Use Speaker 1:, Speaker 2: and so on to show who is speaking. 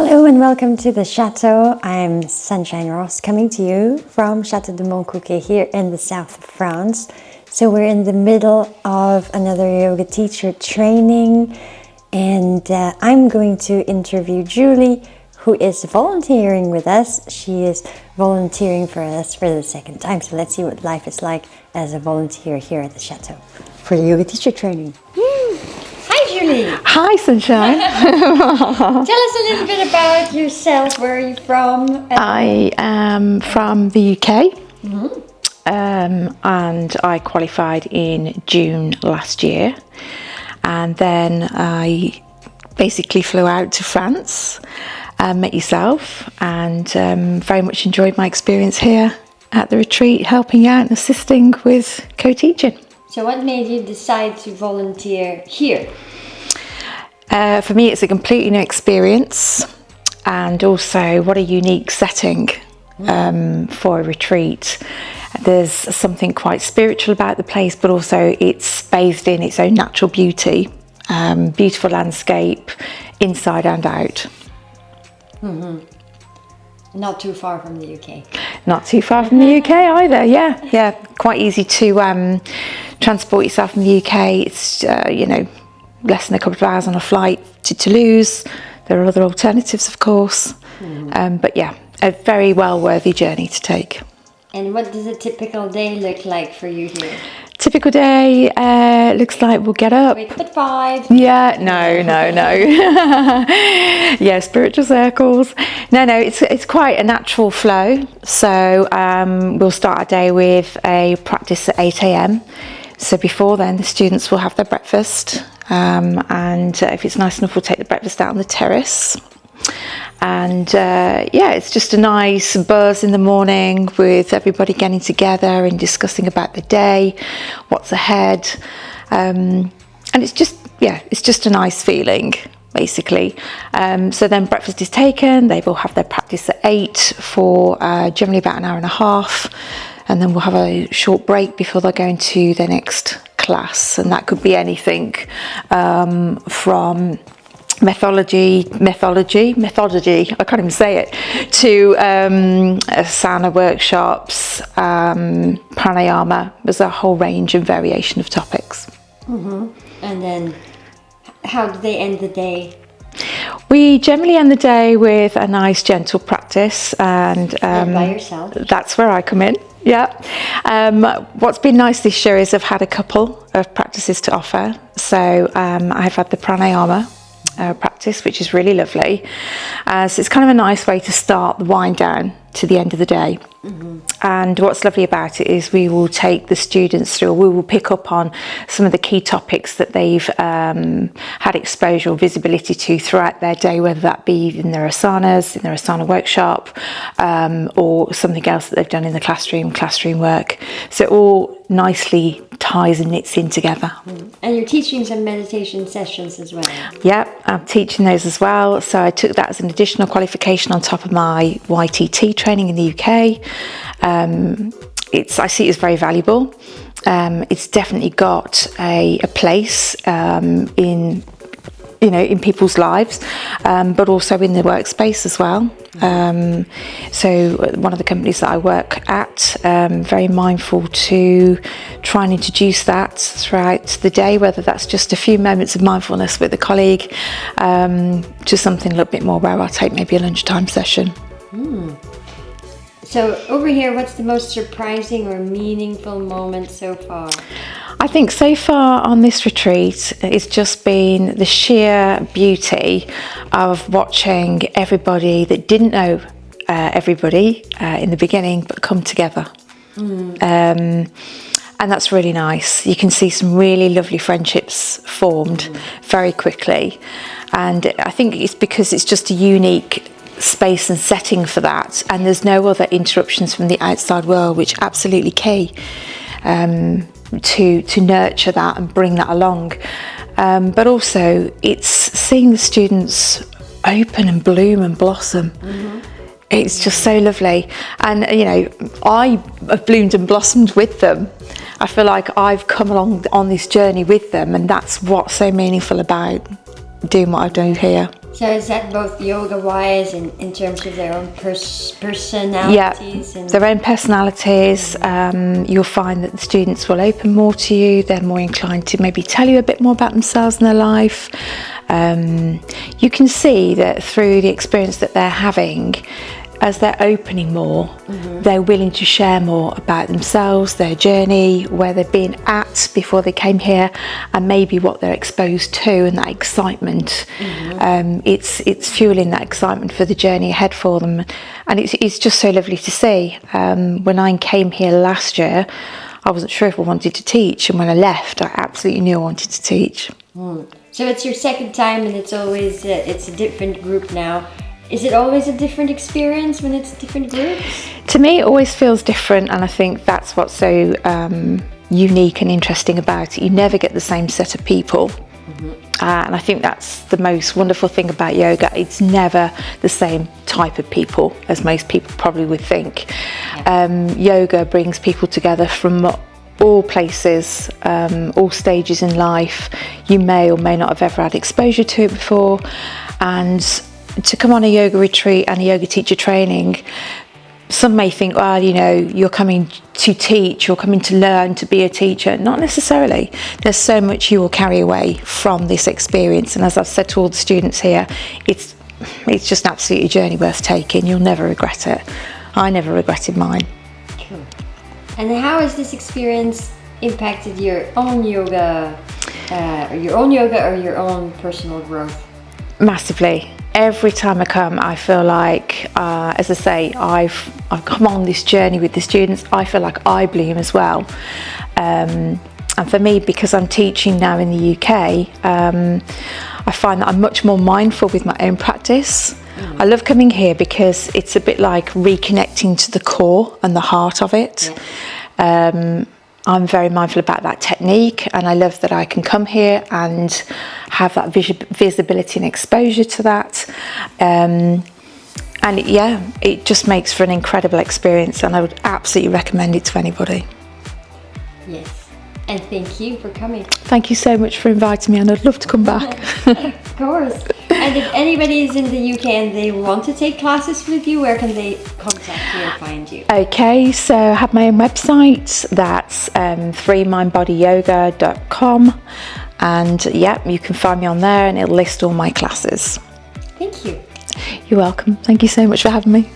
Speaker 1: Hello and welcome to the Chateau. I'm Sunshine Ross coming to you from Château de Montcuquet here in the south of France. So we're in the middle of another yoga teacher training and I'm going to interview Julie, who is volunteering with us. She is volunteering for us for the second time. So let's see what life is like as a volunteer here at the Chateau for the yoga teacher training. Hi Julie!
Speaker 2: Hi Sunshine!
Speaker 1: Tell us a little bit about yourself. Where are you from?
Speaker 2: I am from the UK and I qualified in June last year, and then I basically flew out to France, met yourself, and very much enjoyed my experience here at the retreat, helping out and assisting with co-teaching.
Speaker 1: So what made you decide to volunteer here?
Speaker 2: For me, it's a completely new experience, and also what a unique setting for a retreat. There's something quite spiritual about the place, but also it's bathed in its own natural beauty, beautiful landscape inside and out.
Speaker 1: Not too far from the UK.
Speaker 2: Not too far from the UK either, yeah. Quite easy to transport yourself from the UK. It's, less than a couple of hours on a flight to Toulouse. There are other alternatives, of course. But yeah, a very well worthy journey to take.
Speaker 1: And what does a typical day look like for you here?
Speaker 2: Typical day looks like we'll get up.
Speaker 1: Wake up at 5.
Speaker 2: Yeah, no. Yeah, spiritual circles. No, it's quite a natural flow. So we'll start our day with a practice at 8 a.m. So before then, the students will have their breakfast. And if it's nice enough, we'll take the breakfast out on the terrace. And it's just a nice buzz in the morning with everybody getting together and discussing about the day, what's ahead. And it's just a nice feeling, basically. So then breakfast is taken. They will have their practice at 8 for generally about an hour and a half. And then we'll have a short break before they're going to their next class. And that could be anything from methodology, I can't even say it, to asana workshops, pranayama. There's a whole range and variation of topics.
Speaker 1: And then how do they end the day?
Speaker 2: We generally end the day with a nice gentle practice, and
Speaker 1: by yourself?
Speaker 2: That's where I come in. Yeah. What's been nice this year is I've had a couple of practices to offer. So I've had the pranayama practice, which is really lovely. So it's kind of a nice way to start the wind down to the end of the day. And what's lovely about it is we will take the students through, or we will pick up on some of the key topics that they've had exposure or visibility to throughout their day, whether that be in their asanas, in their asana workshop, or something else that they've done in the classroom work. So it all nicely ties and knits in together.
Speaker 1: And you're teaching some meditation sessions as well?
Speaker 2: Yep, I'm teaching those as well. So I took that as an additional qualification on top of my YTT training in the UK. I see it as very valuable. It's definitely got a place in people's lives, but also in the workspace as well. So one of the companies that I work at, very mindful to try and introduce that throughout the day, whether that's just a few moments of mindfulness with a colleague, to something a little bit more where I'll take maybe a lunchtime session.
Speaker 1: So over here, what's the most surprising or meaningful moment so far?
Speaker 2: I think so far on this retreat, it's just been the sheer beauty of watching everybody that didn't know everybody in the beginning, but come together. And that's really nice. You can see some really lovely friendships formed very quickly. And I think it's because it's just a unique space and setting for that, and there's no other interruptions from the outside world, which are absolutely key to nurture that and bring that along. But also it's seeing the students open and bloom and blossom. It's just so lovely, and I have bloomed and blossomed with them. I feel like I've come along on this journey with them, and that's what's so meaningful about doing what I do here.
Speaker 1: So is that both yoga-wise and in terms of their own personalities?
Speaker 2: Yeah, their own personalities. You'll find that the students will open more to you. They're more inclined to maybe tell you a bit more about themselves and their life. You can see that through the experience that they're having, as they're opening more, they're willing to share more about themselves, their journey, where they've been at before they came here, and maybe what they're exposed to, and that excitement. It's fueling that excitement for the journey ahead for them, and it's just so lovely to see. When I came here last year, I wasn't sure if I wanted to teach, and when I left, I absolutely knew I wanted to teach.
Speaker 1: So it's your second time, and it's always it's a different group now. Is it always a different experience when it's different groups?
Speaker 2: To me, it always feels different, and I think that's what's so unique and interesting about it. You never get the same set of people. And I think that's the most wonderful thing about yoga. It's never the same type of people as most people probably would think. Yoga brings people together from all places, all stages in life. You may or may not have ever had exposure to it before, and to come on a yoga retreat and a yoga teacher training, some may think, well, you know, you're coming to teach, you're coming to learn to be a teacher. Not necessarily. There's so much you will carry away from this experience, and as I've said to all the students here, it's just absolutely a journey worth taking. You'll never regret it. I never regretted mine.
Speaker 1: Cool. And how has this experience impacted your own yoga, or your own personal growth?
Speaker 2: Massively. Every time I come, I feel like, as I say, I've come on this journey with the students. I feel like I bloom as well. And for me, because I'm teaching now in the UK, I find that I'm much more mindful with my own practice. I love coming here because it's a bit like reconnecting to the core and the heart of it. I'm very mindful about that technique, and I love that I can come here and have that visibility and exposure to that. And yeah, it just makes for an incredible experience, and I would absolutely recommend it to anybody.
Speaker 1: Yes, and thank you for coming.
Speaker 2: Thank you so much for inviting me, and I'd love to come back.
Speaker 1: Of course. And if anybody is in the UK and they want to take classes with you, where can they contact you or find you?
Speaker 2: Okay, so I have my own website. That's 3mindbodyyoga.com, and yeah, you can find me on there, and it'll list all my classes.
Speaker 1: Thank you.
Speaker 2: You're welcome. Thank you so much for having me.